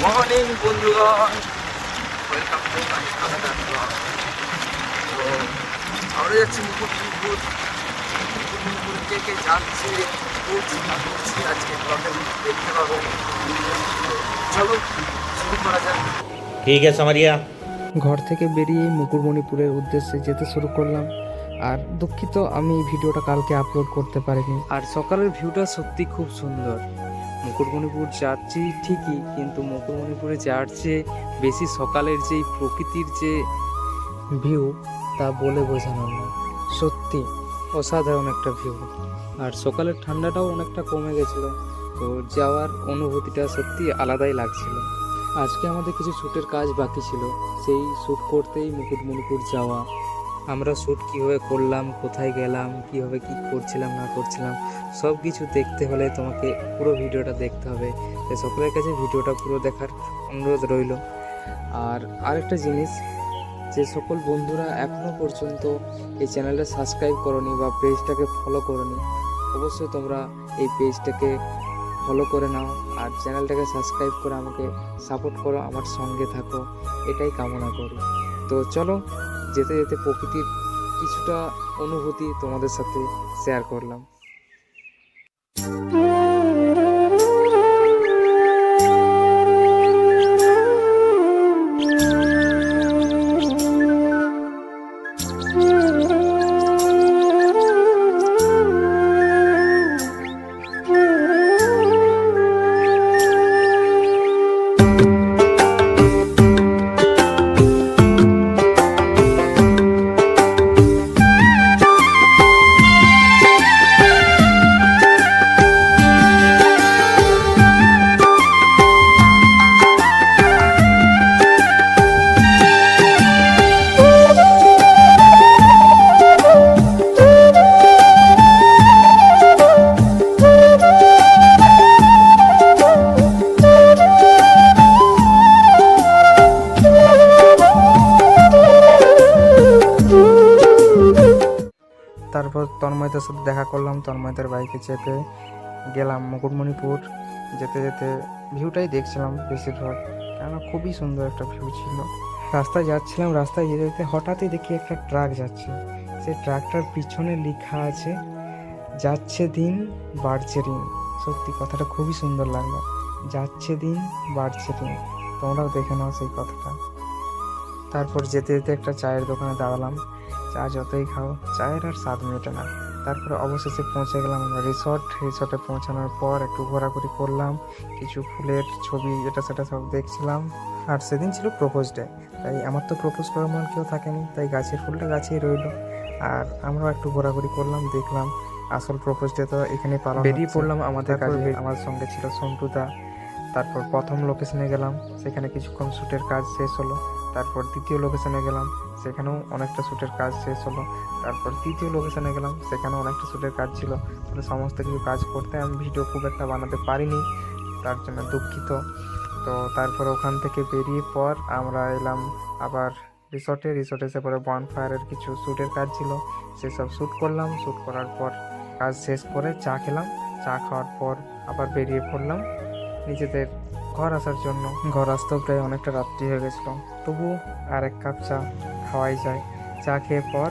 Morning বন্ধুগণ, welcome to my another blog. তো আমরা যাচ্ছি মুকুটমণিপুর। মুকুটমণিপুরে কে কে যাচ্ছে বলছি না বলছি আজকে ব্লগের দেখতে পাবো। চলো শুরু করা যাক। ঠিক আছে সামারিয়া। ঘর থেকে বেরিয়ে মুকুটমণিপুরের উদ্দেশ্যে যেতে শুরু করলাম। আর দুঃখিত আমি এই ভিডিওটা কালকে আপলোড করতে পারিনি। আর সকালের ভিউটা সত্যি খুব সুন্দর। মুকুটমণিপুর যাচ্ছি ঠিকই, কিন্তু মুকুটমণিপুরে যাওয়ার চেয়ে বেশি সকালের যেই প্রকৃতির যে ভিউ তা বলে বোঝানো না। সত্যি অসাধারণ একটা ভিউ। আর সকালের ঠান্ডাটাও অনেকটা কমে গেছিলো, তো যাওয়ার অনুভূতিটা সত্যি আলাদাই লাগছিল। আজকে আমাদের কিছু শ্যুটের কাজ বাকি ছিল, সেই শ্যুট করতেই মুকুটমণিপুর যাওয়া। আমরা শ্যুট কীভাবে করলাম, কোথায় গেলাম, কীভাবে কী করছিলাম না করছিলাম, সব কিছু দেখতে হলে তোমাকে পুরো ভিডিওটা দেখতে হবে। তাই সকলের কাছে ভিডিওটা পুরো দেখার অনুরোধ রইল। আর আরেকটা জিনিস, যে সকল বন্ধুরা এখনও পর্যন্ত এই চ্যানেলটা সাবস্ক্রাইব করনি বা পেজটাকে ফলো করনি, অবশ্যই তোমরা এই পেজটাকে ফলো করে নাও আর চ্যানেলটাকে সাবস্ক্রাইব করে আমাকে সাপোর্ট করো, আমার সঙ্গে থাকো, এটাই কামনা করি। তো চলো, যেতে যেতে প্রকৃতির কিছুটা অনুভূতি তোমাদের সাথে শেয়ার করলাম। তারপর তন্ময়দের সাথে দেখা করলাম, তন্ময়দের বাইকে চেপে গেলাম মুকুটমণিপুর। যেতে যেতে ভিউটাই দেখছিলাম বেশিরভাগ, কেননা খুবই সুন্দর একটা ভিউ ছিল। রাস্তায় যাচ্ছিলাম, রাস্তায় যেতে যেতে হঠাৎই দেখি একটা ট্রাক যাচ্ছে। সেই ট্রাকটার পিছনে লেখা আছে যাচ্ছে দিন বাড়ছে ঋণ। সত্যি কথাটা খুবই সুন্দর লাগলো, যাচ্ছে দিন বাড়ছে ঋণ। তোমরাও দেখে নাও সেই কথাটা। তারপর যেতে যেতে একটা চায়ের দোকানে দাঁড়ালাম। চা যতই খাও, চায়ের আর স্বাদ মেটে না। তারপরে অবশেষে পৌঁছে গেলাম আমরা রিসর্টে পৌঁছানোর পর একটু ঘোরাঘুরি করলাম, কিছু ফুলের ছবি এটা সেটা সব দেখছিলাম। আর সেদিন ছিল প্রপোজ ডে, তাই আমার তো প্রপোজ করার মন কেউ থাকেনি, তাই গাছের ফুলটা গাছেই রইলো। আর আমরাও একটু ঘোরাঘুরি করলাম, দেখলাম আসল প্রপোজ ডে তো এখানেই পালন বেরিয়ে পড়লাম আমাদের কাজে। আমার সঙ্গে ছিল সন্টুদা। তারপর প্রথম লোকেশনে গেলাম, সেখানে কিছুক্ষণ শ্যুটের কাজ শেষ হলো। তারপর দ্বিতীয় লোকেশনে গেলাম, সেখানেও অনেকটা শ্যুটের কাজ শেষ হলো। তারপর তৃতীয় লোকেশনে গেলাম, সেখানেও অনেকটা শ্যুটের কাজ ছিল। তাহলে সমস্ত কিছু কাজ করতে আমি ভিডিও খুব একটা বানাতে পারিনি, তার জন্য দুঃখিত। তো তারপর ওখান থেকে বেরিয়ে পর আমরা এলাম আবার রিসর্টে এসে পরে বনফায়ারের কিছু শ্যুটের কাজ ছিল, সেসব শ্যুট করলাম। শ্যুট করার পর কাজ শেষ করে চা খেলাম। চা খাওয়ার পর আবার বেরিয়ে পড়লাম নিজেদের ঘর আসার জন্য। ঘর আসতেও প্রায় অনেকটা রাত্রি হয়ে গেছিলো, তবু আর এক কাপ চা খাওয়াই যায়। চা খেয়ে পর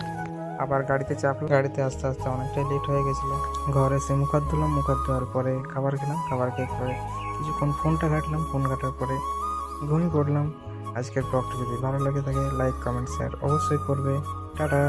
আবার গাড়িতে চাপলাম। গাড়িতে আস্তে আস্তে অনেকটাই লেট হয়ে গেছিলো। ঘরে এসে মুখ হাত ধুলাম, মুখ হাত ধোয়ার পরে খাবার খেলাম। খাবার খেয়ে পরে কিছুক্ষণ ফোনটা ঘাটলাম। ফোন ঘাটার পরে ঘুমিয়ে পড়লাম। আজকের ব্লগটা যদি ভালো লাগে থাকে লাইক কমেন্ট শেয়ার অবশ্যই করবে। টাটা।